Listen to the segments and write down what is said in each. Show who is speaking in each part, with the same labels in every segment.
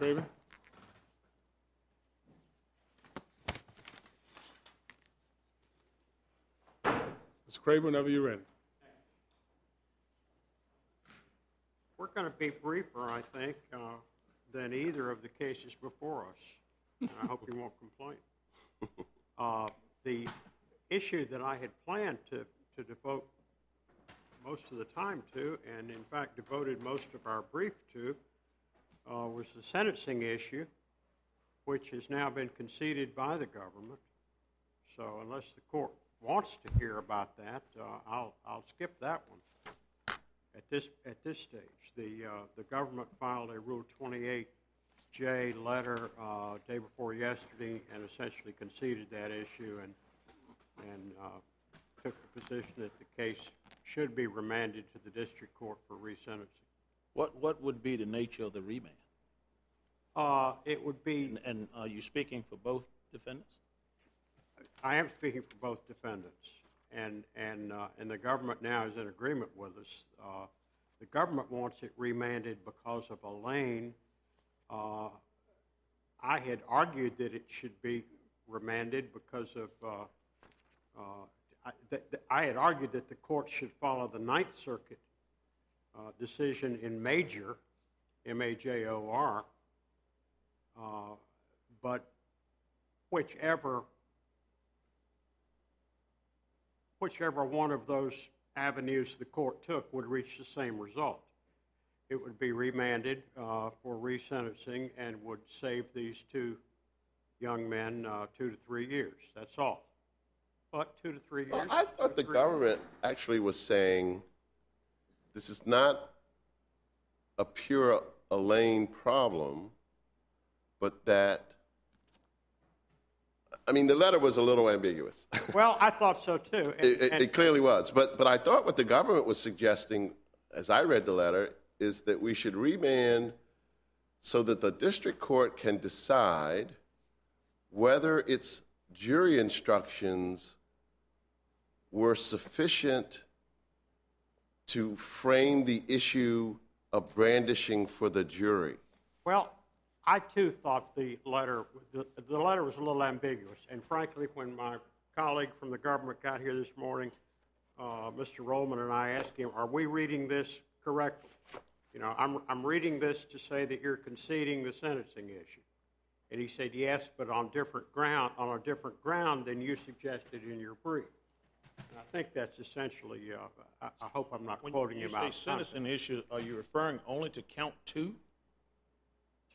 Speaker 1: Craven? Mr. Craven, whenever you're ready.
Speaker 2: We're going to be briefer, I think, than either of the cases before us. And I hope you won't complain. The issue that I had planned to devote most of the time to, and in fact devoted most of our brief to, was the sentencing issue, which has now been conceded by the government. So unless the court wants to hear about that, I'll skip that one. At this stage, the government filed a Rule 28J letter day before yesterday and essentially conceded that issue and took the position that the case should be remanded to the district court for resentencing.
Speaker 3: What would be the nature of the remand?
Speaker 2: It would be.
Speaker 3: And are you speaking for both defendants?
Speaker 2: I am speaking for both defendants, and the government now is in agreement with us. The government wants it remanded because of a lane. I had argued that it should be remanded because of. I had argued that the court should follow the Ninth Circuit decision in Major, M-A-J-O-R, but whichever one of those avenues the court took would reach the same result. It would be remanded for resentencing and would save these two young men 2 to 3 years. That's all. But 2 to 3 years.
Speaker 4: Well, I thought the government actually was saying this is not a pure Elaine problem, but that, I mean, the letter was a little ambiguous.
Speaker 2: Well, I thought so too.
Speaker 4: It clearly was. But I thought what the government was suggesting, as I read the letter, is that we should remand so that the district court can decide whether its jury instructions were sufficient to frame the issue of brandishing for the jury.
Speaker 2: Well, I too thought the letter was a little ambiguous, and frankly, when my colleague from the government got here this morning, Mr. Rollman, and I asked him, "Are we reading this correctly? You know, I'm reading this to say that you're conceding the sentencing issue," and he said, "Yes, but on a different ground than you suggested in your brief." And I think that's essentially. I hope I'm not quoting him out.
Speaker 3: When you say sentencing issue, are you referring only to count 2?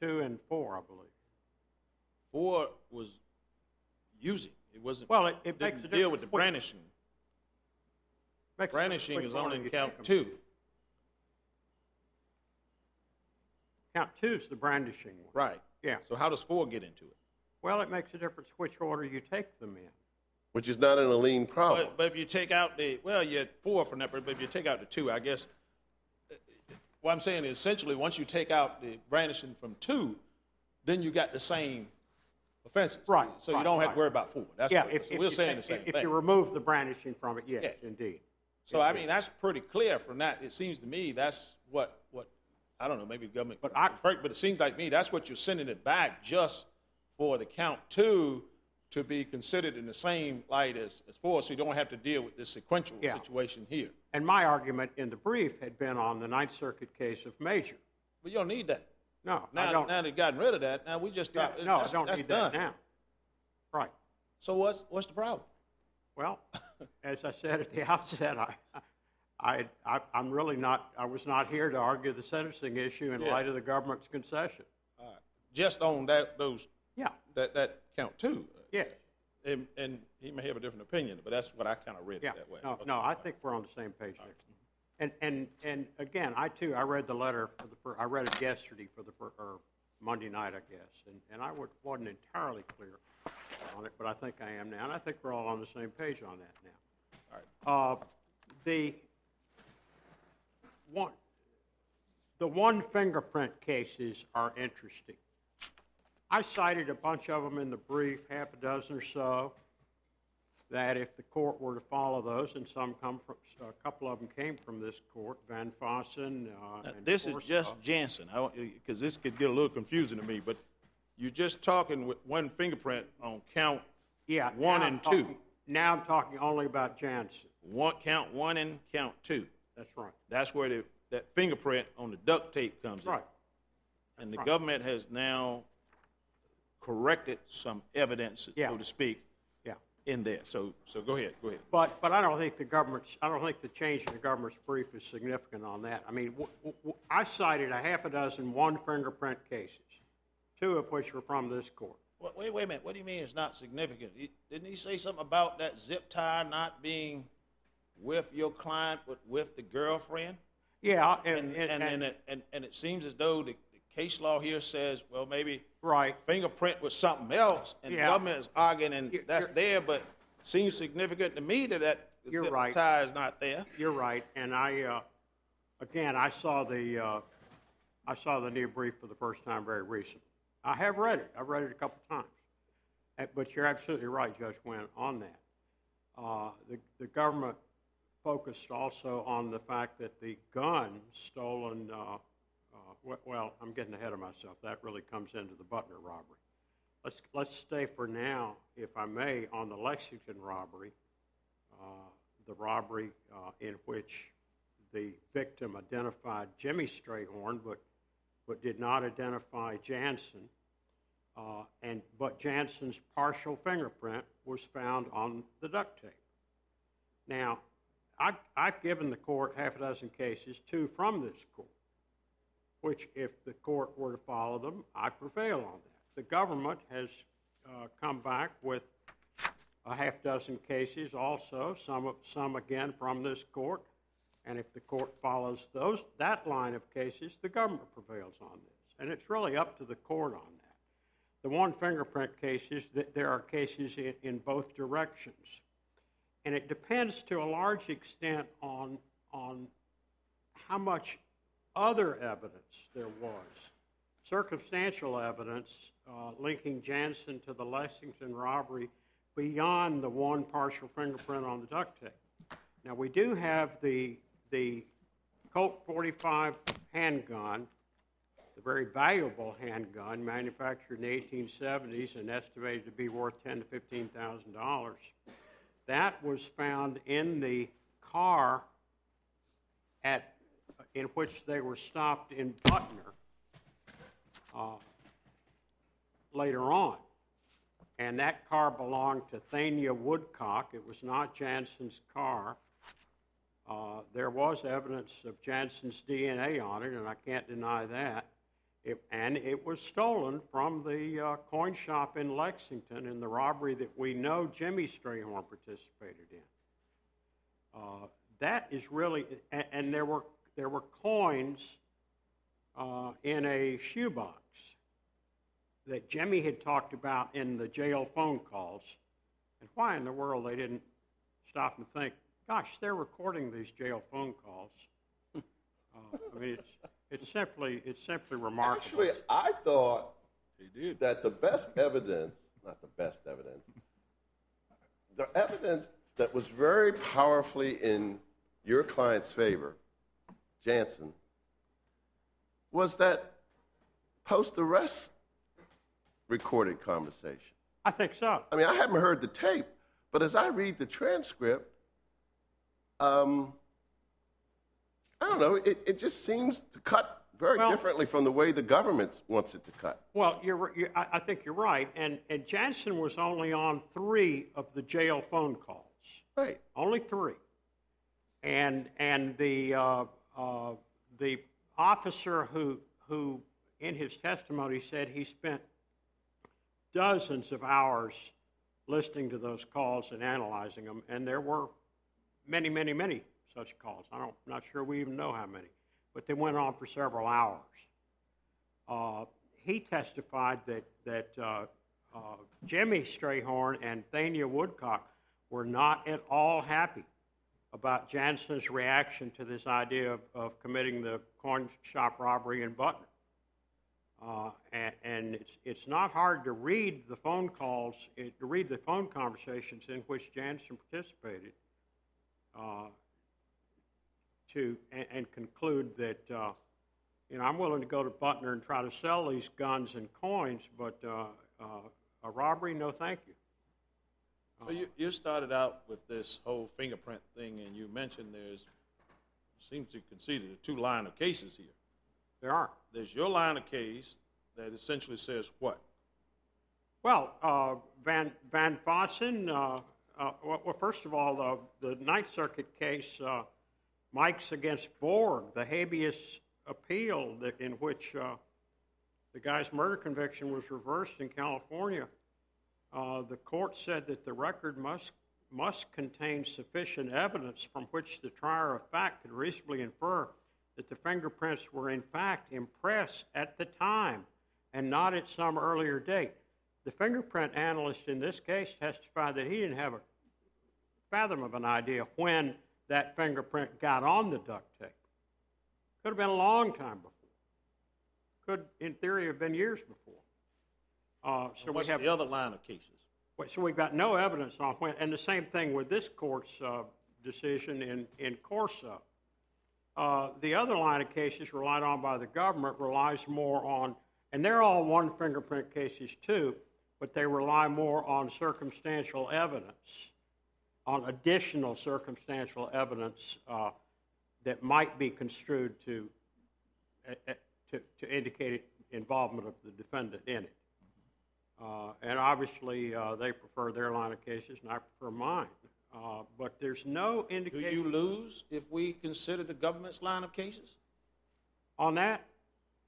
Speaker 2: 2 and 4, I believe.
Speaker 3: 4 was using. It wasn't.
Speaker 2: Well, it makes a
Speaker 3: didn't
Speaker 2: difference.
Speaker 3: deal with the brandishing. Brandishing is only in count 2.
Speaker 2: Count 2 is the brandishing one.
Speaker 3: Right.
Speaker 2: Yeah.
Speaker 3: So how does 4 get into it?
Speaker 2: Well, it makes a difference which order you take them in.
Speaker 4: Which is not an Elaine problem.
Speaker 3: But if you take out you had 4 from that, but if you take out the 2, I guess, what I'm saying is essentially once you take out the brandishing from 2, then you got the same offenses.
Speaker 2: Right.
Speaker 3: So you don't have to worry about 4. That's
Speaker 2: Yeah,
Speaker 3: so we're saying the same thing.
Speaker 2: If you remove the brandishing from it, yes,
Speaker 3: Yeah.
Speaker 2: indeed.
Speaker 3: So, I mean, that's pretty clear from that. It seems to me that's what I don't know, maybe the government, but it seems like me that's what you're sending it back just for the count 2 to be considered in the same light as 4, so you don't have to deal with this sequential situation here.
Speaker 2: And my argument in the brief had been on the Ninth Circuit case of Major.
Speaker 3: But you don't need that.
Speaker 2: No,
Speaker 3: now,
Speaker 2: I don't.
Speaker 3: Now they've gotten rid of that. Now we just
Speaker 2: No, I don't need that now. Right.
Speaker 3: So what's the problem?
Speaker 2: Well, as I said at the outset, I'm really not. I was not here to argue the sentencing issue in light of the government's concession.
Speaker 3: Just on those.
Speaker 2: Yeah.
Speaker 3: That count 2.
Speaker 2: Yes.
Speaker 3: And he may have a different opinion, but that's what I kind of read it that way.
Speaker 2: No, I think we're on the same page there. And again, I read the letter I read it yesterday or Monday night, I guess, and I wasn't entirely clear on it, but I think I am now, and I think we're all on the same page on that now.
Speaker 3: All right.
Speaker 2: The one fingerprint cases are interesting. I cited a bunch of them in the brief, half a dozen or so. that if the court were to follow those, and some come from, a couple of them came from this court, Van Fossen. And
Speaker 3: This is
Speaker 2: Forsyth.
Speaker 3: just Janson, because this could get a little confusing to me, but you're just talking with one fingerprint on count
Speaker 2: Yeah,
Speaker 3: one
Speaker 2: now
Speaker 3: and
Speaker 2: I'm
Speaker 3: two.
Speaker 2: talking- Now I'm talking only about Janson.
Speaker 3: Count one and count two.
Speaker 2: That's right.
Speaker 3: That's where that fingerprint on the duct tape comes in.
Speaker 2: Right.
Speaker 3: And the
Speaker 2: right.
Speaker 3: government has now corrected some evidence,
Speaker 2: Yeah.
Speaker 3: so to speak,
Speaker 2: Yeah.
Speaker 3: in there. So go ahead.
Speaker 2: But I don't think I don't think the change in the government's brief is significant on that. I mean, I cited a half a dozen one fingerprint cases, two of which were from this court.
Speaker 3: Wait a minute. What do you mean it's not significant? Didn't he say something about that zip tie not being with your client, but with the girlfriend?
Speaker 2: Yeah,
Speaker 3: And it seems as though the case law here says, well, maybe
Speaker 2: right.
Speaker 3: fingerprint was something else, and
Speaker 2: Yeah.
Speaker 3: the government is arguing, and that's
Speaker 2: You're-
Speaker 3: there, but seems significant to me that
Speaker 2: You're
Speaker 3: zip
Speaker 2: right.
Speaker 3: tie is not there.
Speaker 2: You're right, and I saw the new brief for the first time very recently. I have read it. I've read it a couple times. But you're absolutely right, Judge Wynn, on that. The government focused also on the fact that the gun stolen, well, I'm getting ahead of myself. That really comes into the Butner robbery. Let's stay for now, if I may, on the Lexington robbery, the robbery in which the victim identified Jimmy Strayhorn, but did not identify Janson, but Janson's partial fingerprint was found on the duct tape. Now, I've given the court half a dozen cases, two from this court, which if the court were to follow them, I prevail on that. The government has come back with a half dozen cases also, some again from this court, and if the court follows that line of cases, the government prevails on this. And it's really up to the court on that. The one fingerprint cases, there are cases in both directions. And it depends to a large extent on how much other evidence there was. Circumstantial evidence linking Janson to the Lexington robbery beyond the one partial fingerprint on the duct tape. Now, we do have the Colt .45 handgun, the very valuable handgun manufactured in the 1870s and estimated to be worth $10,000 to $15,000. That was found in the car in which they were stopped in Butner later on. And that car belonged to Thania Woodcock. It was not Janson's car. There was evidence of Janson's DNA on it, and I can't deny that. And it was stolen from the coin shop in Lexington in the robbery that we know Jimmy Strayhorn participated in. That is really, and there were coins in a shoebox that Jimmy had talked about in the jail phone calls. And why in the world they didn't stop and think, gosh, they're recording these jail phone calls. I mean, it's simply remarkable.
Speaker 4: Actually, I thought that the best evidence, not the best evidence, the evidence that was very powerfully in your client's favor, Janson, was that post-arrest recorded conversation.
Speaker 2: I think so.
Speaker 4: I mean, I haven't heard the tape, but as I read the transcript, I don't know, it just seems to cut very differently from the way the government wants it to cut.
Speaker 2: Well, I think you're right. And Janson was only on 3 of the jail phone calls.
Speaker 4: Right.
Speaker 2: Only 3. And the officer who in his testimony said he spent dozens of hours listening to those calls and analyzing them, and there were many, many, many such calls. I'm not sure we even know how many, but they went on for several hours. He testified that Jimmy Strayhorn and Thania Woodcock were not at all happy about Janson's reaction to this idea of committing the coin shop robbery in Butner. And and it's not hard to read the phone calls, to read the phone conversations in which Janson participated, and conclude that, I'm willing to go to Butner and try to sell these guns and coins, but a robbery, no thank you.
Speaker 3: So you started out with this whole fingerprint thing, and you mentioned seems to concede there are two line of cases here.
Speaker 2: There are.
Speaker 3: There's your line of case that essentially says what?
Speaker 2: Well, Van Vossen, well, first of all, the Ninth Circuit case, Mike's against Borg, the habeas appeal in which the guy's murder conviction was reversed in California, the court said that the record must contain sufficient evidence from which the trier of fact could reasonably infer that the fingerprints were in fact impressed at the time and not at some earlier date. The fingerprint analyst in this case testified that he didn't have a fathom of an idea when that fingerprint got on the duct tape. Could have been a long time before. Could, in theory, have been years before. So
Speaker 3: what's
Speaker 2: we have
Speaker 3: the other line of cases?
Speaker 2: So we've got no evidence on when, and the same thing with this court's decision in Corso. The other line of cases relied on by the government relies more on, and they're all one fingerprint cases too, but they rely more on circumstantial evidence, on additional circumstantial evidence that might be construed to indicate involvement of the defendant in it. And obviously, they prefer their line of cases, and I prefer mine. But there's no indication.
Speaker 3: Do you lose if we consider the government's line of cases?
Speaker 2: On that,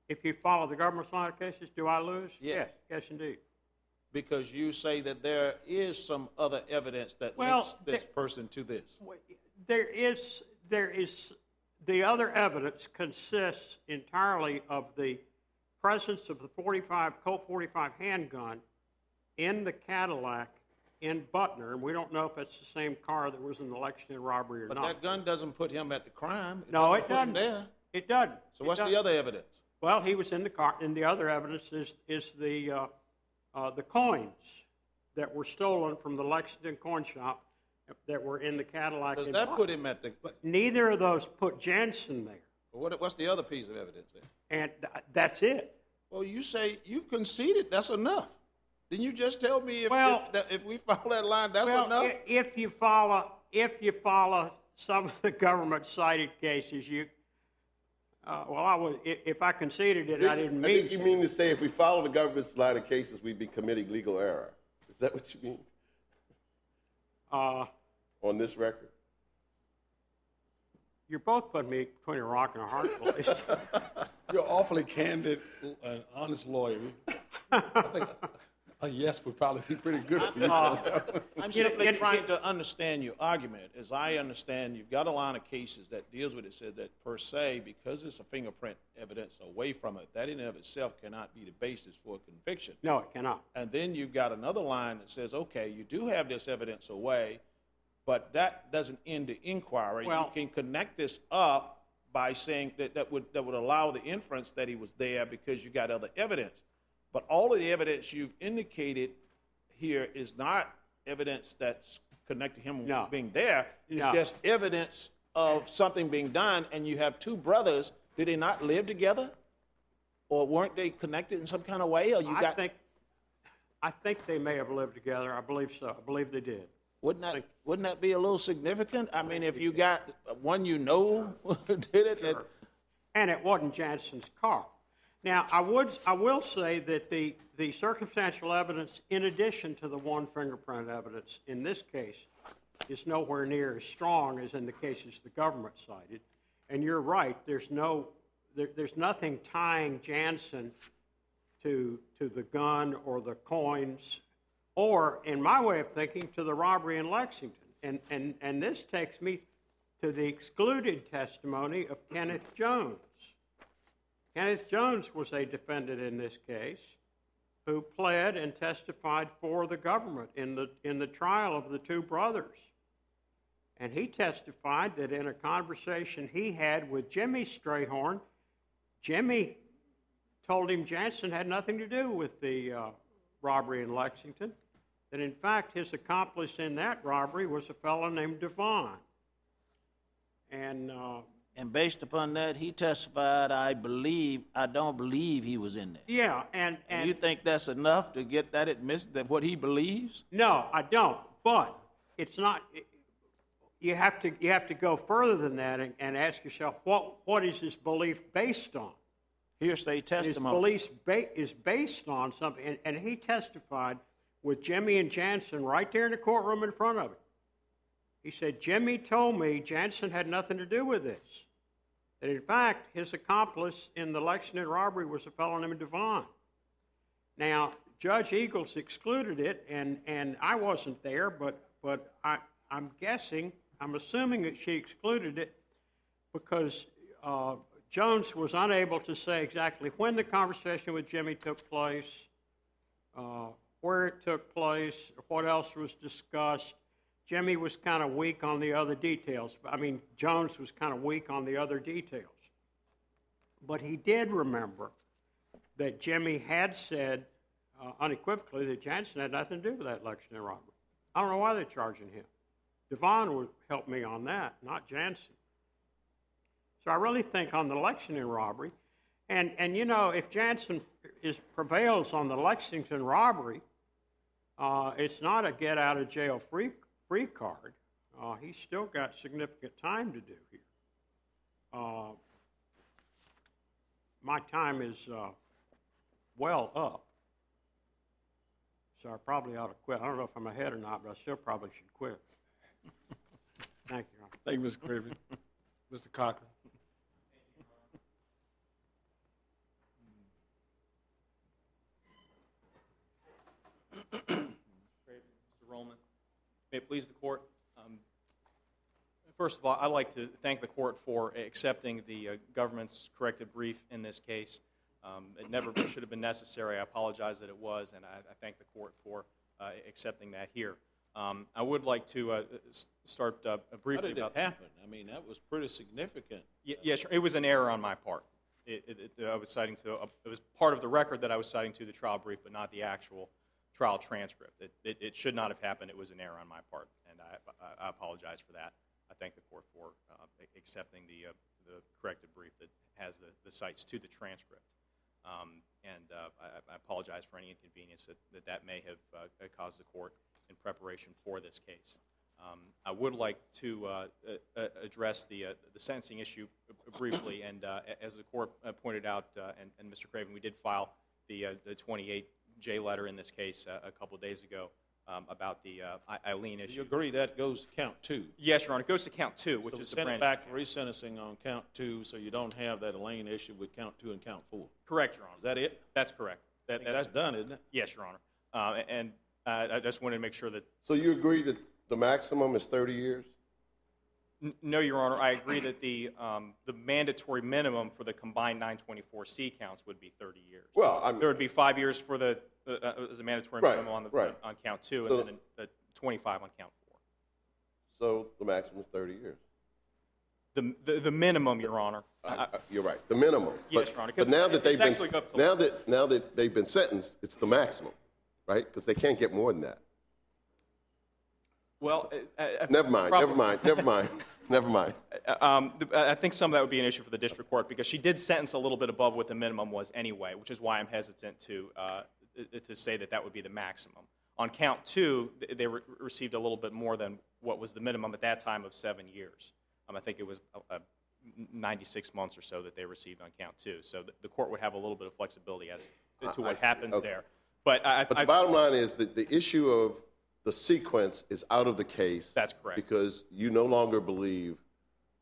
Speaker 2: if you follow the government's line of cases, do I lose?
Speaker 3: Yes.
Speaker 2: Yes, indeed.
Speaker 3: Because you say that there is some other evidence that links this person to this.
Speaker 2: There is, the other evidence consists entirely of the presence of the Colt 45 handgun in the Cadillac in Butner, and we don't know if it's the same car that was in the Lexington robbery or not.
Speaker 3: But that gun doesn't put him at the crime.
Speaker 2: No, it doesn't.
Speaker 3: There.
Speaker 2: It doesn't.
Speaker 3: So what's the other evidence?
Speaker 2: Well, he was in the car, and the other evidence is the coins that were stolen from the Lexington coin shop that were in the Cadillac.
Speaker 3: Does that put him at the...
Speaker 2: But neither of those put Janson there.
Speaker 3: What's the other piece of evidence there?
Speaker 2: And that's it.
Speaker 3: Well, you say you've conceded that's enough. Didn't you just tell me if we follow that line, that's enough?
Speaker 2: If you follow some of the government cited cases, if I conceded it, I didn't mean.
Speaker 4: I think you mean to say if we follow the government's line of cases, we'd be committing legal error. Is that what you mean? On this record?
Speaker 2: You're both putting me between a rock and a hard place.
Speaker 1: You're awfully candid, an honest lawyer. I think a yes would probably be pretty good for you.
Speaker 3: I'm simply trying to understand your argument. As I understand, you've got a line of cases that deals with it, said that per se, because it's a fingerprint evidence away from it, that in and of itself cannot be the basis for a conviction.
Speaker 2: No, it cannot.
Speaker 3: And then you've got another line that says, okay, you do have this evidence away, but that doesn't end the inquiry.
Speaker 2: Well,
Speaker 3: you can connect this up by saying that would allow the inference that he was there because you got other evidence. But all of the evidence you've indicated here is not evidence that's connected to him being there. It's just evidence of something being done, and you have two brothers. Did they not live together? Or weren't they connected in some kind of way? Or
Speaker 2: I think they may have lived together. I believe so. I believe they did.
Speaker 3: Wouldn't that be a little significant? I mean, if you got one you know did it.
Speaker 2: Sure. And it wasn't Janson's car. Now, I will say that the circumstantial evidence, in addition to the one fingerprint evidence in this case, is nowhere near as strong as in the cases the government cited. And you're right. There's nothing tying Janson to the gun or the coins, or, in my way of thinking, to the robbery in Lexington. And this takes me to the excluded testimony of Kenneth Jones. Kenneth Jones was a defendant in this case who pled and testified for the government in the trial of the two brothers. And he testified that in a conversation he had with Jimmy Strayhorn, Jimmy told him Janson had nothing to do with the robbery in Lexington, that in fact his accomplice in that robbery was a fellow named Devon.
Speaker 5: And based upon that, he testified, I don't believe he was in there.
Speaker 2: Yeah, and
Speaker 5: You think that's enough to get that admission that what he believes?
Speaker 2: no, I don't. But it's not. You have to go further than that and ask yourself what is this belief based on?
Speaker 5: Hearsay testimony.
Speaker 2: His belief is based on something, and he testified with Jimmy and Janson right there in the courtroom in front of him. He said, Jimmy told me Janson had nothing to do with this. That in fact, his accomplice in the Lexington robbery was a fellow named Devon. Now, Judge Eagles excluded it, and I wasn't there, but I'm assuming that she excluded it because Jones was unable to say exactly when the conversation with Jimmy took place, where it took place, what else was discussed. Jimmy was kind of weak on the other details. Jones was kind of weak on the other details. But he did remember that Jimmy had said unequivocally that Janson had nothing to do with that Lexington robbery. I don't know why they're charging him. Devon would help me on that, not Janson. So I really think on the Lexington robbery, and if Janson prevails on the Lexington robbery, it's not a get out of jail free card. He's still got significant time to do here. My time is well up, so I probably ought to quit. I don't know if I'm ahead or not, but I still probably should quit. Thank you, Your Honor.
Speaker 1: Thank you, Mr. Craven. Mr. Cochran.
Speaker 6: Mr. Rollman. May it please the court. First of all, I'd like to thank the court for accepting the government's corrected brief in this case. It never should have been necessary. I apologize that it was, and I thank the court for accepting that here. I would like to start briefly.
Speaker 3: How did it happen? That was pretty significant.
Speaker 6: Yes, it was an error on my part. I was citing to it was part of the record that I was citing to the trial brief, but not the actual trial transcript. It should not have happened. It was an error on my part, and I apologize for that. I thank the court for accepting the corrected brief that has the cites to the transcript. I apologize for any inconvenience that may have caused the court in preparation for this case. I would like to address the sentencing issue briefly, and as the court pointed out, and Mr. Craven, we did file the 28J letter in this case a couple of days ago about the Eileen issue.
Speaker 3: You agree that goes to count 2?
Speaker 6: Yes, Your Honor. It goes to count 2, which
Speaker 3: so
Speaker 6: is the
Speaker 3: send
Speaker 6: brand.
Speaker 3: it back for resentencing on count 2, so you don't have that Eileen issue with count 2 and count 4.
Speaker 6: Correct, Your Honor.
Speaker 3: Is that it?
Speaker 6: That's correct.
Speaker 3: That's done, isn't it?
Speaker 6: Yes, Your Honor. And I just wanted to make sure that.
Speaker 4: So you agree that the maximum is 30 years?
Speaker 6: No, Your Honor. I agree that the mandatory minimum for the combined 924C counts would be 30 years.
Speaker 4: Well,
Speaker 6: there would be 5 years for the as a mandatory minimum on count 2,
Speaker 4: So,
Speaker 6: and then 25 on count 4.
Speaker 4: So the maximum is 30 years.
Speaker 6: The minimum, Your Honor.
Speaker 4: You're right. The minimum.
Speaker 6: Yes, Your Honor.
Speaker 4: But now that
Speaker 6: now
Speaker 4: they've been sentenced, it's the maximum, right? Because they can't get more than that.
Speaker 6: Well,
Speaker 4: Never mind.
Speaker 6: I think some of that would be an issue for the district court because she did sentence a little bit above what the minimum was anyway, which is why I'm hesitant to say that would be the maximum. On count 2, they received a little bit more than what was the minimum at that time of 7 years. I think it was 96 months or so that they received on count 2. So the court would have a little bit of flexibility as to what happens there. But
Speaker 4: the bottom line is that the issue of the sequence is out of the case.
Speaker 6: That's correct.
Speaker 4: Because you no longer believe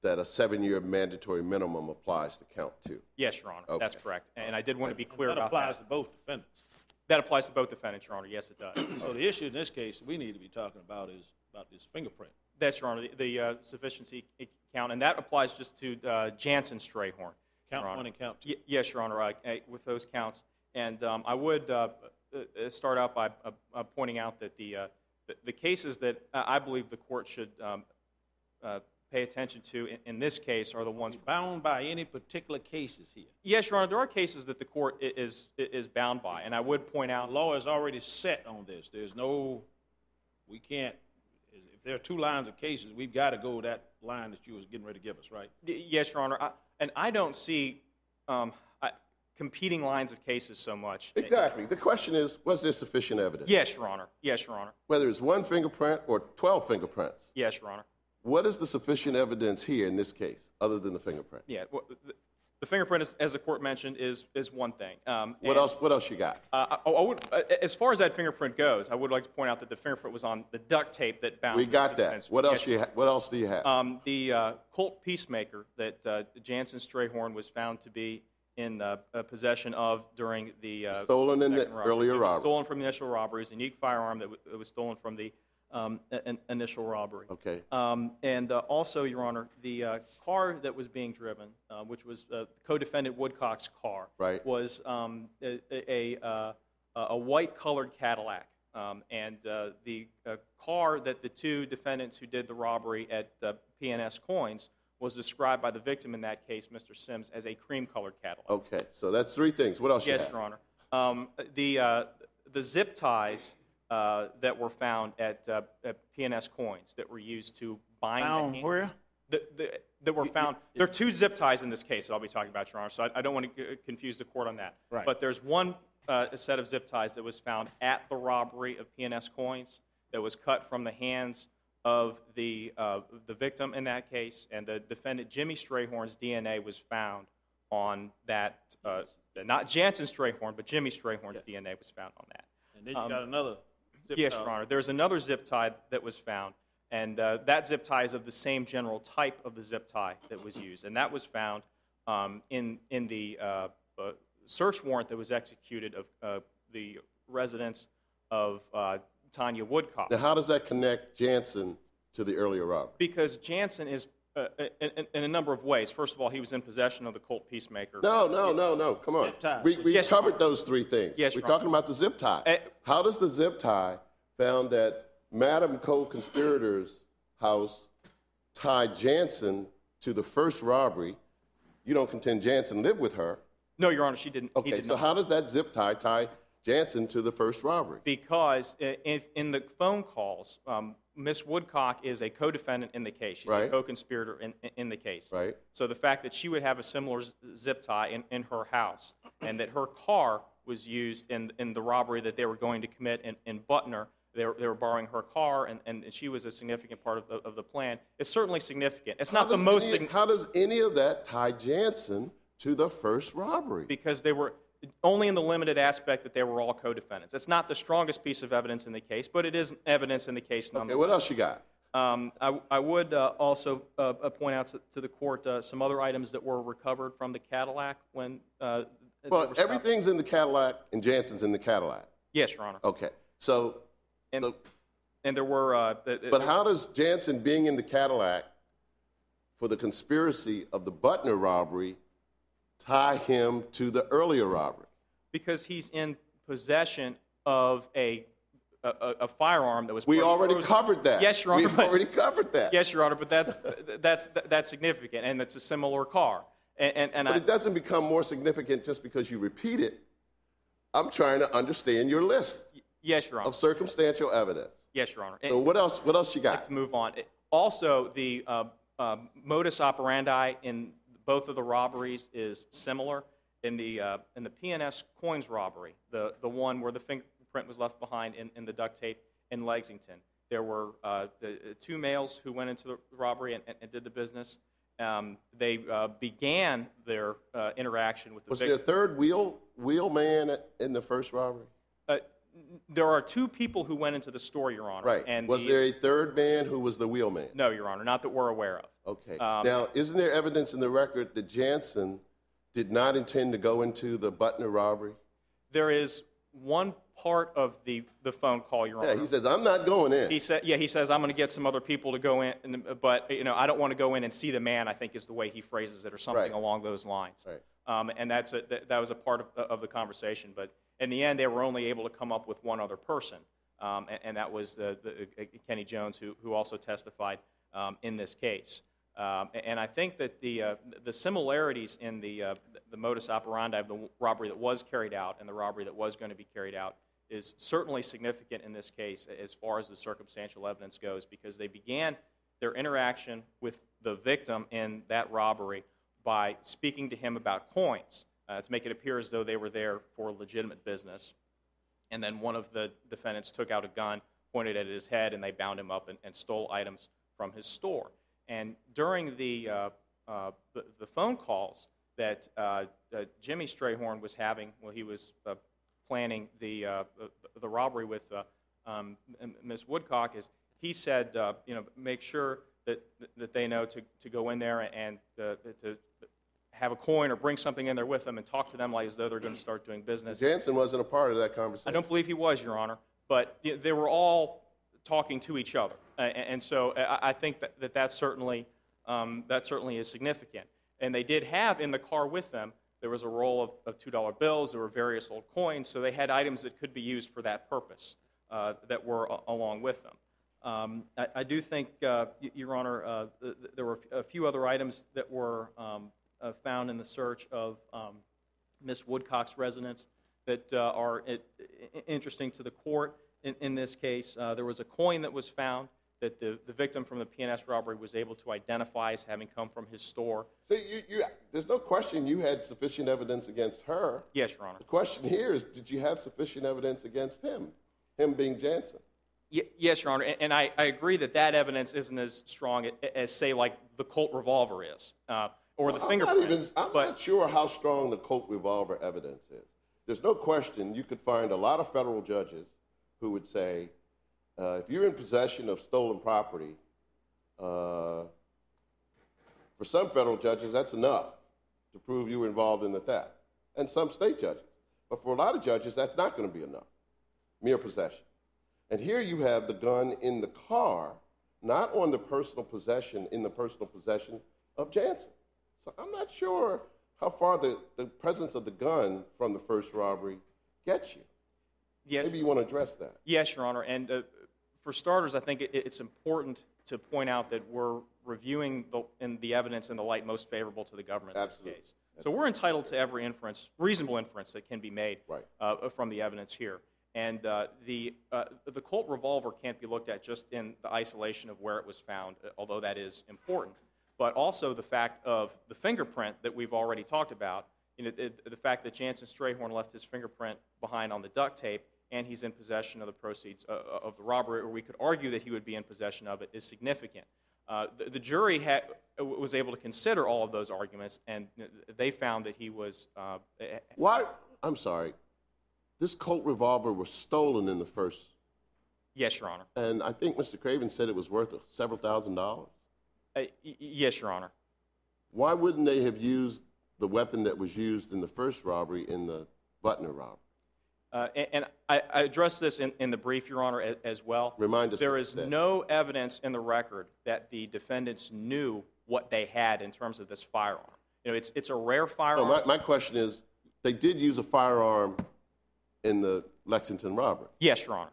Speaker 4: that a 7-year mandatory minimum applies to count 2.
Speaker 6: Yes, Your Honor. Okay. That's correct. And I did want to be clear
Speaker 3: about that. That applies to both defendants.
Speaker 6: That applies to both defendants, Your Honor. Yes, it does.
Speaker 3: So the issue in this case we need to be talking about is about this fingerprint.
Speaker 6: That's, Your Honor, the sufficiency count, and that applies just to Janson Strayhorn.
Speaker 3: Count 1 and count 2.
Speaker 6: Yes, Your Honor, with those counts. And I would start out by pointing out that the cases that I believe the court should pay attention to in this case are the ones.
Speaker 3: Bound by any particular cases here?
Speaker 6: Yes, Your Honor, there are cases that the court is bound by, and I would point out.
Speaker 3: The law is already set on this. There's no, we can't, if there are two lines of cases, we've got to go that line that you was getting ready to give us, right?
Speaker 6: Yes, Your Honor, and I don't see competing lines of cases so much.
Speaker 4: Exactly. The question is, was there sufficient evidence?
Speaker 6: Yes, Your Honor. Yes, Your Honor.
Speaker 4: Whether it's one fingerprint or 12 fingerprints.
Speaker 6: Yes, Your Honor.
Speaker 4: What is the sufficient evidence here in this case, other than the fingerprint?
Speaker 6: Yeah, well, the fingerprint, as the court mentioned, is one thing.
Speaker 4: What else you got?
Speaker 6: I would, as far as that fingerprint goes, I would like to point out that the fingerprint was on the duct tape that bound.
Speaker 4: We got
Speaker 6: the
Speaker 4: that.
Speaker 6: defense.
Speaker 4: What else?
Speaker 6: Yes,
Speaker 4: What else do you have?
Speaker 6: the Colt Peacemaker that Janson Strayhorn was found to be in possession of during the
Speaker 4: Stolen in the
Speaker 6: second robbery.
Speaker 4: earlier
Speaker 6: It was
Speaker 4: robbery.
Speaker 6: stolen from the initial robbery. It was a unique firearm that was stolen from the initial robbery.
Speaker 4: Okay.
Speaker 6: And also, Your Honor, the car that was being driven, which was co-defendant Woodcock's car,
Speaker 4: Right.
Speaker 6: was a white-colored Cadillac. And the car that the two defendants who did the robbery at P&S Coins was described by the victim in that case, Mr. Sims, as a cream-colored Cadillac.
Speaker 4: Okay. So that's three things. What else you
Speaker 6: Yes,
Speaker 4: have?
Speaker 6: Your Honor. The zip ties that were found at P&S Coins that were used to bind the hand.
Speaker 3: Where?
Speaker 6: That were found. There are two zip ties in this case that I'll be talking about, Your Honor, so I don't want to confuse the court on that.
Speaker 3: Right.
Speaker 6: But there's one set of zip ties that was found at the robbery of P&S Coins that was cut from the hands of the victim in that case, and the defendant Jimmy Strayhorn's DNA was found on that, not Janson Strayhorn, but Jimmy Strayhorn's DNA was found on that.
Speaker 3: And then you got another zip
Speaker 6: Yes,
Speaker 3: tie.
Speaker 6: Your Honor. There's another zip tie that was found, and that zip tie is of the same general type of the zip tie that was used, and that was found in the search warrant that was executed of the residence of Tanya Woodcock.
Speaker 4: Now, how does that connect Janson to the earlier robbery?
Speaker 6: Because Janson is, in a number of ways. First of all, he was in possession of the Colt Peacemaker.
Speaker 4: No. Come on.
Speaker 3: Zip tie.
Speaker 4: We
Speaker 6: Yes, Your
Speaker 4: covered
Speaker 6: Honor.
Speaker 4: those three things.
Speaker 6: Yes,
Speaker 4: We're
Speaker 6: Your Honor.
Speaker 4: talking about the zip tie. How does the zip tie found at Madam Co-conspirator's house tie Janson to the first robbery? You don't contend Janson lived with her.
Speaker 6: No, Your Honor, she didn't. he
Speaker 4: Okay,
Speaker 6: did
Speaker 4: so
Speaker 6: not.
Speaker 4: how does that zip tie Janson to the first robbery?
Speaker 6: Because in the phone calls, Miss Woodcock is a co-defendant in the case. She's a
Speaker 4: Right.
Speaker 6: co-conspirator in the case.
Speaker 4: Right.
Speaker 6: So the fact that she would have a similar zip tie in her house, and that her car was used in the robbery that they were going to commit in Butner, they were borrowing her car, and she was a significant part of the plan. It's certainly significant. It's not the most significant.
Speaker 4: How does any of that tie Janson to the first robbery?
Speaker 6: Because they were only in the limited aspect that they were all co-defendants. It's not the strongest piece of evidence in the case, but it is evidence in the case nonetheless.
Speaker 4: Okay, what else you got?
Speaker 6: I would also point out to the court some other items that were recovered from the Cadillac when.
Speaker 4: Well,
Speaker 6: they were stopped.
Speaker 4: everything's in the Cadillac, and Janson's in the Cadillac.
Speaker 6: Yes, Your Honor.
Speaker 4: Okay, so
Speaker 6: And there were.
Speaker 4: but how does Janson being in the Cadillac for the conspiracy of the Butner robbery tie him to the earlier robbery?
Speaker 6: Because he's in possession of a firearm that was.
Speaker 4: We
Speaker 6: part of
Speaker 4: already
Speaker 6: Rose's-
Speaker 4: covered that.
Speaker 6: Yes, Your Honor.
Speaker 4: We've
Speaker 6: but-
Speaker 4: already covered that.
Speaker 6: Yes, Your Honor, but that's significant, and it's a similar car. And
Speaker 4: But it doesn't become more significant just because you repeat it. I'm trying to understand your list
Speaker 6: yes, Your Honor.
Speaker 4: of circumstantial evidence.
Speaker 6: Yes, Your Honor.
Speaker 4: So what else you
Speaker 6: I'd like
Speaker 4: got?
Speaker 6: to move on. Also, the modus operandi in both of the robberies is similar. In the P&S Coins robbery, the one where the fingerprint was left behind in the duct tape in Lexington, there were the two males who went into the robbery and did the business. They began their interaction with the
Speaker 4: Was
Speaker 6: victim.
Speaker 4: there a third wheel man in the first robbery?
Speaker 6: There are two people who went into the store, Your Honor.
Speaker 4: Right.
Speaker 6: And
Speaker 4: Was there a third man who was the wheel man?
Speaker 6: No, Your Honor, not that we're aware of.
Speaker 4: Okay. Now, isn't there evidence in the record that Janson did not intend to go into the Butner robbery?
Speaker 6: There is one part of the phone call, Your Honor.
Speaker 4: Yeah, he says, I'm not going in.
Speaker 6: He says, I'm going to get some other people to go in, but I don't want to go in and see the man, I think is the way he phrases it, or something
Speaker 4: Right.
Speaker 6: along those lines.
Speaker 4: Right.
Speaker 6: And that was a part of the conversation. But in the end, they were only able to come up with one other person, and that was Kenny Jones, who also testified in this case. And I think that the similarities in the modus operandi of the robbery that was carried out and the robbery that was going to be carried out is certainly significant in this case as far as the circumstantial evidence goes, because they began their interaction with the victim in that robbery by speaking to him about coins to make it appear as though they were there for legitimate business. And then one of the defendants took out a gun, pointed it at his head, and they bound him up and stole items from his store. And during the phone calls that Jimmy Strayhorn was having when he was planning the robbery with Ms. Woodcock, is he said, make sure that they know to go in there and to have a coin or bring something in there with them and talk to them like as though they're going to start doing business.
Speaker 4: Janson wasn't a part of that conversation.
Speaker 6: I don't believe he was, Your Honor, but they were all talking to each other, and so I think that certainly is significant. And they did have in the car with them, there was a roll of $2 bills, there were various old coins, so they had items that could be used for that purpose that were along with them. I do think, Your Honor, there were a few other items that were found in the search of Ms. Woodcock's residence that are interesting to the court. In this case, there was a coin that was found that the victim from the P&S robbery was able to identify as having come from his store.
Speaker 4: See, there's no question you had sufficient evidence against her.
Speaker 6: Yes, Your Honor.
Speaker 4: The question here is, did you have sufficient evidence against him being Janson?
Speaker 6: Yes, Your Honor, and I agree that evidence isn't as strong as, say, like the Colt revolver is, or the fingerprint.
Speaker 4: I'm not sure how strong the Colt revolver evidence is. There's no question you could find a lot of federal judges who would say, if you're in possession of stolen property, for some federal judges, that's enough to prove you were involved in the theft, and some state judges. But for a lot of judges, that's not going to be enough, mere possession. And here you have the gun in the car, not on the personal possession, in the personal possession of Janson. So I'm not sure how far the presence of the gun from the first robbery gets you.
Speaker 6: Yes.
Speaker 4: Maybe you want to address that. Yes,
Speaker 6: Your Honor. And for starters, I think it's important to point out that we're reviewing the evidence in the light most favorable to the government in this case. So we're entitled to every inference, reasonable inference that can be made from the evidence here. And the Colt revolver can't be looked at just in the isolation of where it was found, although that is important, but also the fact of the fingerprint that we've already talked about. The fact that Janson Strayhorn left his fingerprint behind on the duct tape, and he's in possession of the proceeds of the robbery, or we could argue that he would be in possession of it, is significant. The jury was able to consider all of those arguments, and they found that he was...
Speaker 4: Why? I'm sorry. This Colt revolver was stolen in the first...
Speaker 6: Yes, Your Honor.
Speaker 4: And I think Mr. Craven said it was worth several $1,000s.
Speaker 6: Yes, Your Honor.
Speaker 4: Why wouldn't they have used the weapon that was used in the first robbery in the Butner robbery?
Speaker 6: And I addressed this in the brief, Your Honor, as well.
Speaker 4: Remind us.
Speaker 6: There is no evidence in the record that the defendants knew what they had in terms of this firearm. It's a rare firearm.
Speaker 4: No, my question is, they did use a firearm in the Lexington robbery.
Speaker 6: Yes, Your Honor.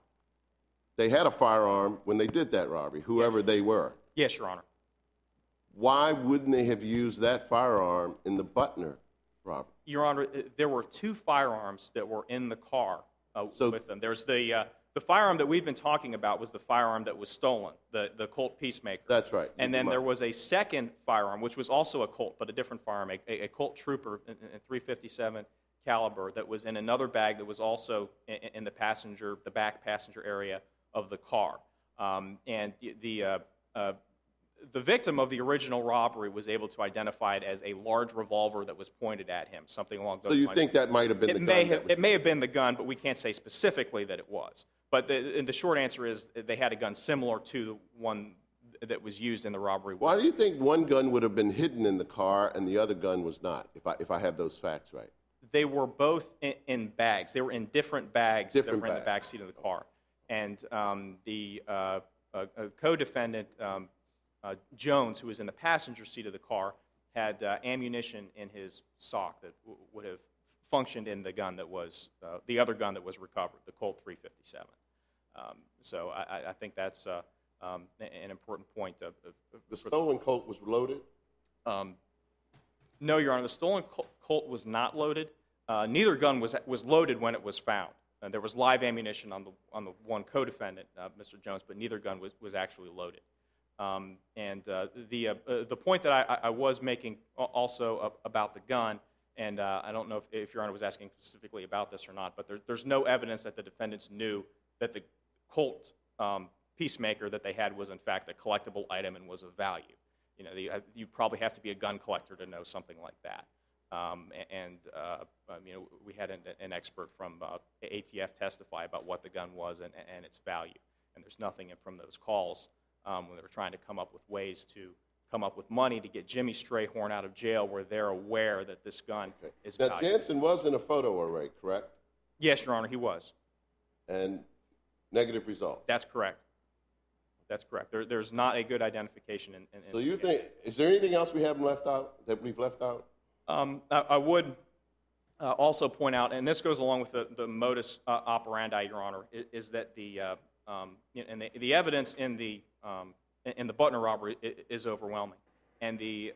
Speaker 4: They had a firearm when they did that robbery, whoever they were.
Speaker 6: Yes, Your Honor.
Speaker 4: Why wouldn't they have used that firearm in the Butner robbery?
Speaker 6: Your Honor, there were two firearms that were in the car with them. There's the firearm that we've been talking about was the firearm that was stolen, the Colt Peacemaker.
Speaker 4: That's right.
Speaker 6: And then there was a second firearm, which was also a Colt, but a different firearm, a Colt Trooper in .357 caliber that was in another bag that was also in the back passenger area of the car. And the victim of the original robbery was able to identify it as a large revolver that was pointed at him, something along those lines.
Speaker 4: So you think that might have been the gun?
Speaker 6: It may have been the gun, but we can't say specifically that it was. But the short answer is they had a gun similar to the one that was used in the robbery.
Speaker 4: Why do you think one gun would have been hidden in the car and the other gun was not, if I have those facts right?
Speaker 6: They were both in bags. They were in different bags that were in the back seat of the car. And the co-defendant, Jones, who was in the passenger seat of the car, had ammunition in his sock that would have functioned in the gun that was, the other gun that was recovered, the Colt .357. So I think that's an important point.
Speaker 4: The stolen Colt was loaded?
Speaker 6: No, Your Honor, the stolen Colt was not loaded. Neither gun was loaded when it was found. There was live ammunition on the one co-defendant, Mr. Jones, but neither gun was actually loaded. The point that I was making also about the gun, and I don't know if Your Honor was asking specifically about this or not, but there's no evidence that the defendants knew that the Colt peacemaker that they had was in fact a collectible item and was of value. You know, you probably have to be a gun collector to know something like that. You know, we had an expert from ATF testify about what the gun was and its value. And there's nothing from those calls when they were trying to come up with ways to come up with money to get Jimmy Strayhorn out of jail where they're aware that this gun is
Speaker 4: now,
Speaker 6: valuable.
Speaker 4: Janson was in a photo array, correct?
Speaker 6: Yes, Your Honor, he was.
Speaker 4: And negative result?
Speaker 6: That's correct. That's correct. There's not a good identification.
Speaker 4: So you think, is there anything else we haven't left out, that we've left out?
Speaker 6: I would also point out, and this goes along with the modus operandi, Your Honor, is that the evidence in the Butner robbery is overwhelming, and the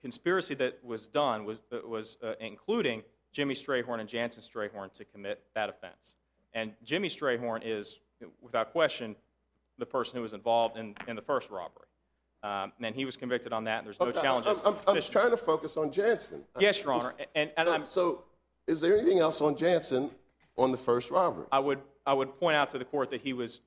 Speaker 6: conspiracy that was done was including Jimmy Strayhorn and Janson Strayhorn to commit that offense. And Jimmy Strayhorn is, without question, the person who was involved in the first robbery. And he was convicted on that, and there's no challenges.
Speaker 4: I'm trying to focus on Janson.
Speaker 6: Yes, Your Honor.
Speaker 4: So is there anything else on Janson on the first robbery?
Speaker 6: I would point out to the court that he was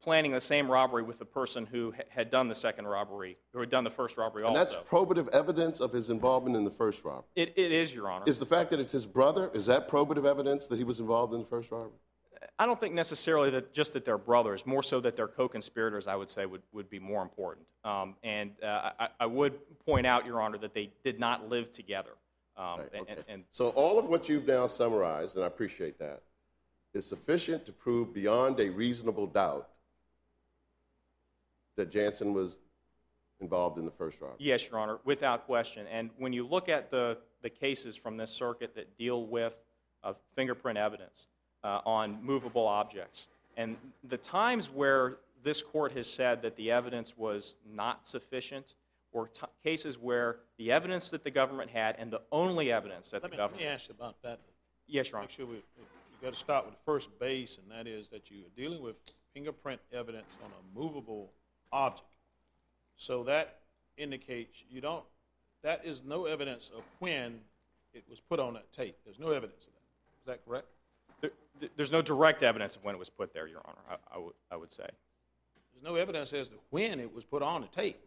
Speaker 6: planning the same robbery with the person who had done the second robbery, who had done the first robbery also.
Speaker 4: And that's probative evidence of his involvement in the first robbery?
Speaker 6: It is, Your Honor.
Speaker 4: Is the fact that it's his brother, is that probative evidence that he was involved in the first robbery?
Speaker 6: I don't think necessarily that they're brothers, more so that they're co-conspirators, I would say, would be more important. I would point out, Your Honor, that they did not live together.
Speaker 4: Right, okay. So all of what you've now summarized, and I appreciate that, is sufficient to prove beyond a reasonable doubt that Janson was involved in the first robbery?
Speaker 6: Yes, Your Honor, without question. And when you look at the cases from this circuit that deal with fingerprint evidence, on movable objects. And the times where this court has said that the evidence was not sufficient were cases where the evidence that the government had and the only evidence that the government...
Speaker 3: Let me ask you about that.
Speaker 6: Yes, Your Honor.
Speaker 3: Make sure you got to start with the first base, and that is that you are dealing with fingerprint evidence on a movable object. So that indicates that is no evidence of when it was put on that tape. There's no evidence of that. Is that correct?
Speaker 6: There's no direct evidence of when it was put there, Your Honor, I would say.
Speaker 3: There's no evidence as to when it was put on the tape.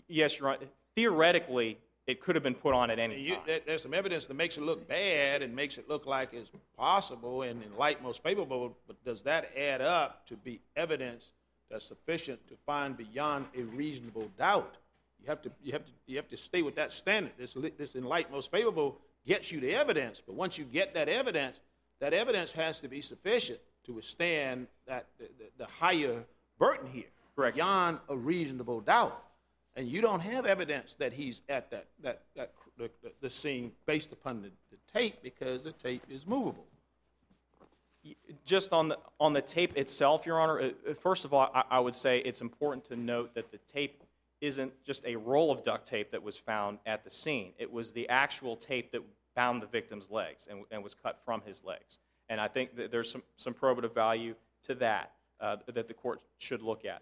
Speaker 6: Yes, Your Honor. Theoretically, it could have been put on at any time.
Speaker 3: There's some evidence that makes it look bad and makes it look like it's possible and in light most favorable, but does that add up to be evidence that's sufficient to find beyond a reasonable doubt? You have to stay with that standard. This in light most favorable gets you the evidence, but once you get that evidence has to be sufficient to withstand the higher burden here, correct? Beyond a reasonable doubt, and you don't have evidence that he's at the scene based upon the tape because the tape is movable.
Speaker 6: Just on the tape itself, Your Honor. First of all, I would say it's important to note that the tape isn't just a roll of duct tape that was found at the scene. It was the actual tape that bound the victim's legs and was cut from his legs. And I think that there's some probative value to that that the court should look at.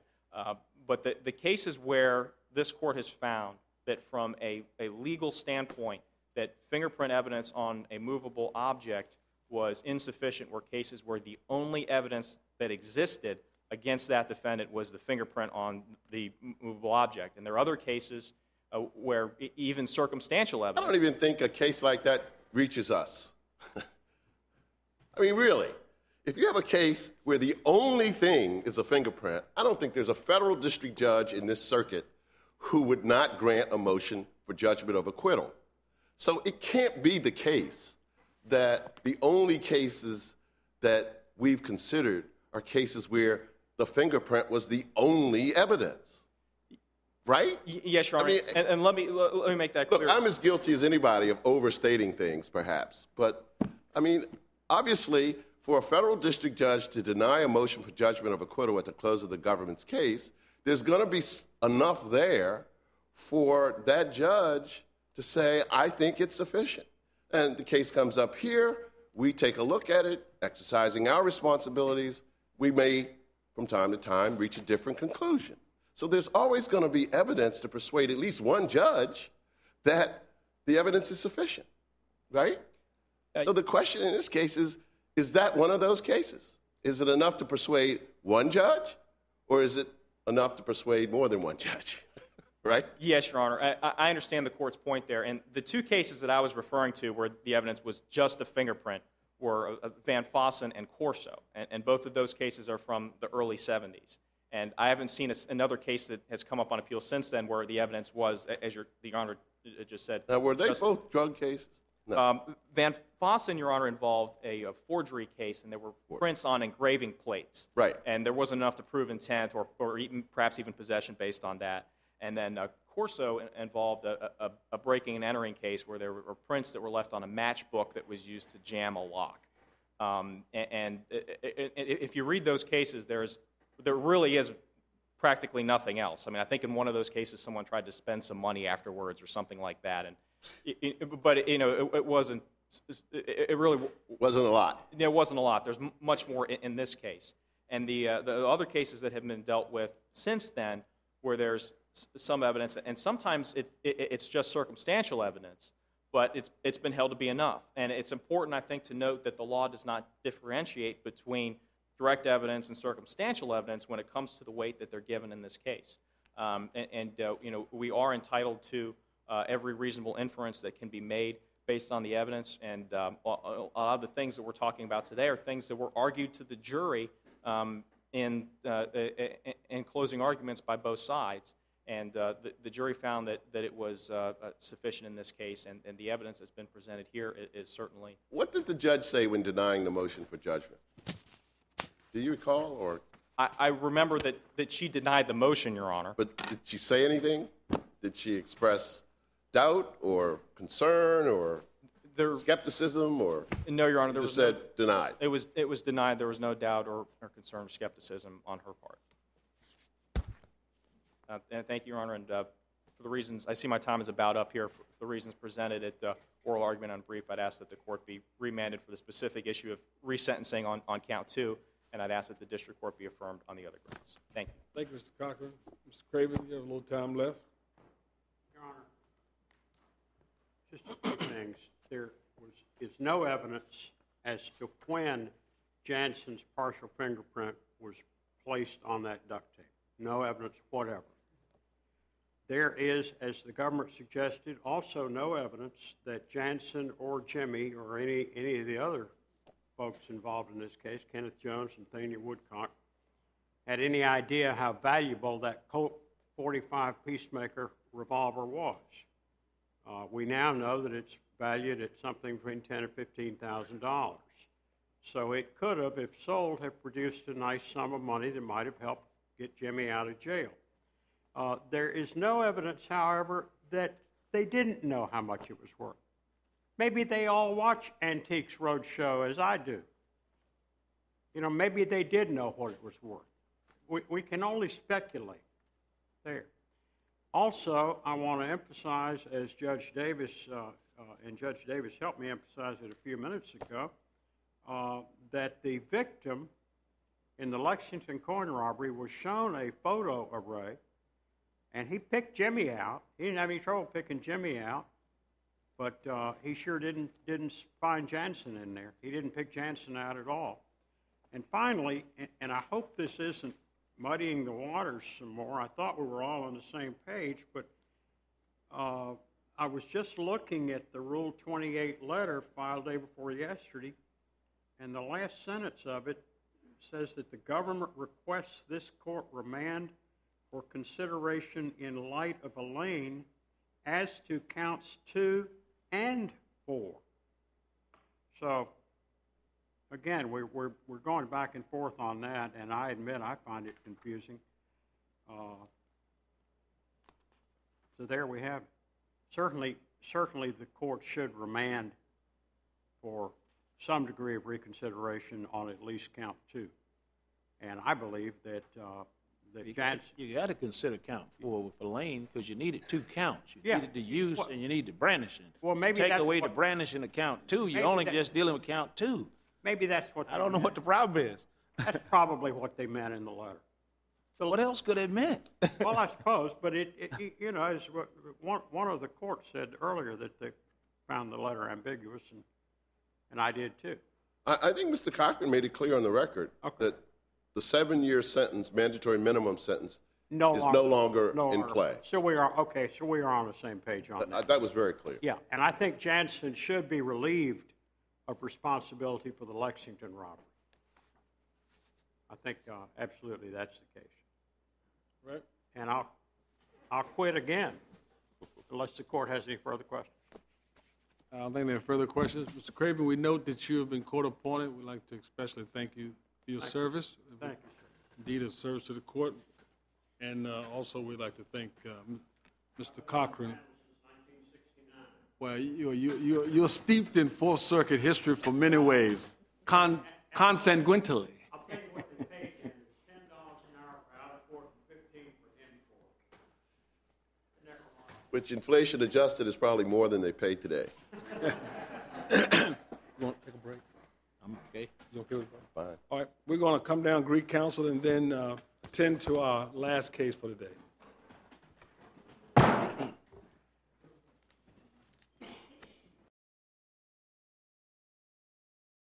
Speaker 6: But the cases where this court has found that from a legal standpoint that fingerprint evidence on a movable object was insufficient were cases where the only evidence that existed against that defendant was the fingerprint on the movable object. And there are other cases where even circumstantial evidence...
Speaker 4: I don't even think a case like that reaches us. I mean, really, if you have a case where the only thing is a fingerprint, I don't think there's a federal district judge in this circuit who would not grant a motion for judgment of acquittal. So it can't be the case that the only cases that we've considered are cases where the fingerprint was the only evidence. Right?
Speaker 6: Yes, Your Honor. I mean, and let me make that clear.
Speaker 4: Look, I'm as guilty as anybody of overstating things, perhaps. But, I mean, obviously, for a federal district judge to deny a motion for judgment of acquittal at the close of the government's case, there's going to be enough there for that judge to say, I think it's sufficient. And the case comes up here, we take a look at it, exercising our responsibilities, we may, from time to time, reach a different conclusion. So there's always going to be evidence to persuade at least one judge that the evidence is sufficient, right? So the question in this case is that one of those cases? Is it enough to persuade one judge, or is it enough to persuade more than one judge, right?
Speaker 6: Yes, Your Honor. I understand the court's point there. And the two cases that I was referring to where the evidence was just a fingerprint were Van Fossen and Corso. And both of those cases are from the early 70s. And I haven't seen another case that has come up on appeal since then where the evidence was, as the Honor just said.
Speaker 4: Now, were they both drug cases? No.
Speaker 6: Van Fossen, Your Honor, involved a forgery case, and there were prints on engraving plates.
Speaker 4: Right.
Speaker 6: And there wasn't enough to prove intent or even, perhaps even possession based on that. And then Corso involved a breaking and entering case where there were prints that were left on a matchbook that was used to jam a lock. And if you read those cases, there really is practically nothing else. I mean, I think in one of those cases, someone tried to spend some money afterwards or something like that. And it wasn't. It really
Speaker 4: wasn't a lot.
Speaker 6: There wasn't a lot. There's much more in this case. And the other cases that have been dealt with since then, where there's some evidence, and sometimes it's just circumstantial evidence, but it's been held to be enough. And it's important, I think, to note that the law does not differentiate between direct evidence and circumstantial evidence when it comes to the weight that they're given in this case. We are entitled to every reasonable inference that can be made based on the evidence, and a lot of the things that we're talking about today are things that were argued to the jury in closing arguments by both sides, and the jury found that it was sufficient in this case, and the evidence that's been presented here is certainly.
Speaker 4: What did the judge say when denying the motion for judgment? Do you recall, or?
Speaker 6: I remember that she denied the motion, Your Honor.
Speaker 4: But did she say anything? Did she express doubt or concern or skepticism or?
Speaker 6: No, Your Honor. There was
Speaker 4: said denied.
Speaker 6: It was denied. There was no doubt or concern or skepticism on her part. And thank you, Your Honor. And for the reasons, I see my time is about up here. For the reasons presented at oral argument on brief, I'd ask that the court be remanded for the specific issue of resentencing on count 2. And I'd ask that the district court be affirmed on the other grounds. Thank you.
Speaker 1: Thank you, Mr. Cochran. Mr. Craven, you have a little time left.
Speaker 2: Your Honor, just a few things. There is no evidence as to when Janson's partial fingerprint was placed on that duct tape. No evidence whatever. There is, as the government suggested, also no evidence that Janson or Jimmy or any of the other folks involved in this case, Kenneth Jones and Thania Woodcock, had any idea how valuable that Colt .45 Peacemaker revolver was. We now know that it's valued at something between $10,000 and $15,000. So it could have, if sold, have produced a nice sum of money that might have helped get Jimmy out of jail. There is no evidence, however, that they didn't know how much it was worth. Maybe they all watch Antiques Roadshow as I do. Maybe they did know what it was worth. We can only speculate there. Also, I want to emphasize, as Judge Davis, and Judge Davis helped me emphasize it a few minutes ago, that the victim in the Lexington coin robbery was shown a photo array, and he picked Jimmy out. He didn't have any trouble picking Jimmy out. But he sure didn't find Janson in there. He didn't pick Janson out at all. And finally, and I hope this isn't muddying the waters some more, I thought we were all on the same page, but I was just looking at the Rule 28 letter filed day before yesterday, and the last sentence of it says that the government requests this court remand for consideration in light of Elaine as to counts 2 and 4. So, again, we're going back and forth on that, and I admit I find it confusing. So there we have it. Certainly the court should remand for some degree of reconsideration on at least count 2. And I believe that Janson.
Speaker 5: You got to consider count 4 with Elaine because you needed 2 counts. You
Speaker 2: Yeah.
Speaker 5: needed the use and you need the brandishing.
Speaker 2: Well, maybe
Speaker 5: take
Speaker 2: that's
Speaker 5: away
Speaker 2: what-
Speaker 5: the brandishing of count 2. You're
Speaker 2: Maybe
Speaker 5: only
Speaker 2: that-
Speaker 5: just dealing with count 2.
Speaker 2: Maybe that's what
Speaker 5: I don't know what the problem is.
Speaker 2: That's probably what they meant in the letter. So,
Speaker 5: What else could it mean?
Speaker 2: well, I suppose, but you know, as one of the courts said earlier that they found the letter ambiguous, and I did too.
Speaker 4: I think Mr. Cochran made it clear on the record that the 7-year sentence, mandatory minimum sentence, is no longer in play.
Speaker 2: So we are on the same page on that.
Speaker 4: That was very clear.
Speaker 2: Yeah, and I think Janson should be relieved of responsibility for the Lexington robbery. I think absolutely that's the case.
Speaker 1: Right.
Speaker 2: And I'll quit again unless the court has any further questions.
Speaker 1: I don't think there are further questions. Mr. Craven, we note that you have been court appointed. We'd like to especially thank you for your service.
Speaker 2: Thank you, sir.
Speaker 1: Indeed, a service to the court. And also, we'd like to thank Mr. Cochran. Well, you're steeped in Fourth Circuit history for many ways, consanguinely.
Speaker 2: I'll tell you what they paid then. It was $10 an hour for out of court and $15 for in court. Never mind.
Speaker 4: Which inflation adjusted is probably more than they pay today.
Speaker 1: You want to take a break?
Speaker 5: I'm okay.
Speaker 1: You okay with that?
Speaker 4: Fine.
Speaker 1: All right, we're going to come down Greek Council and then attend to our last case for the day.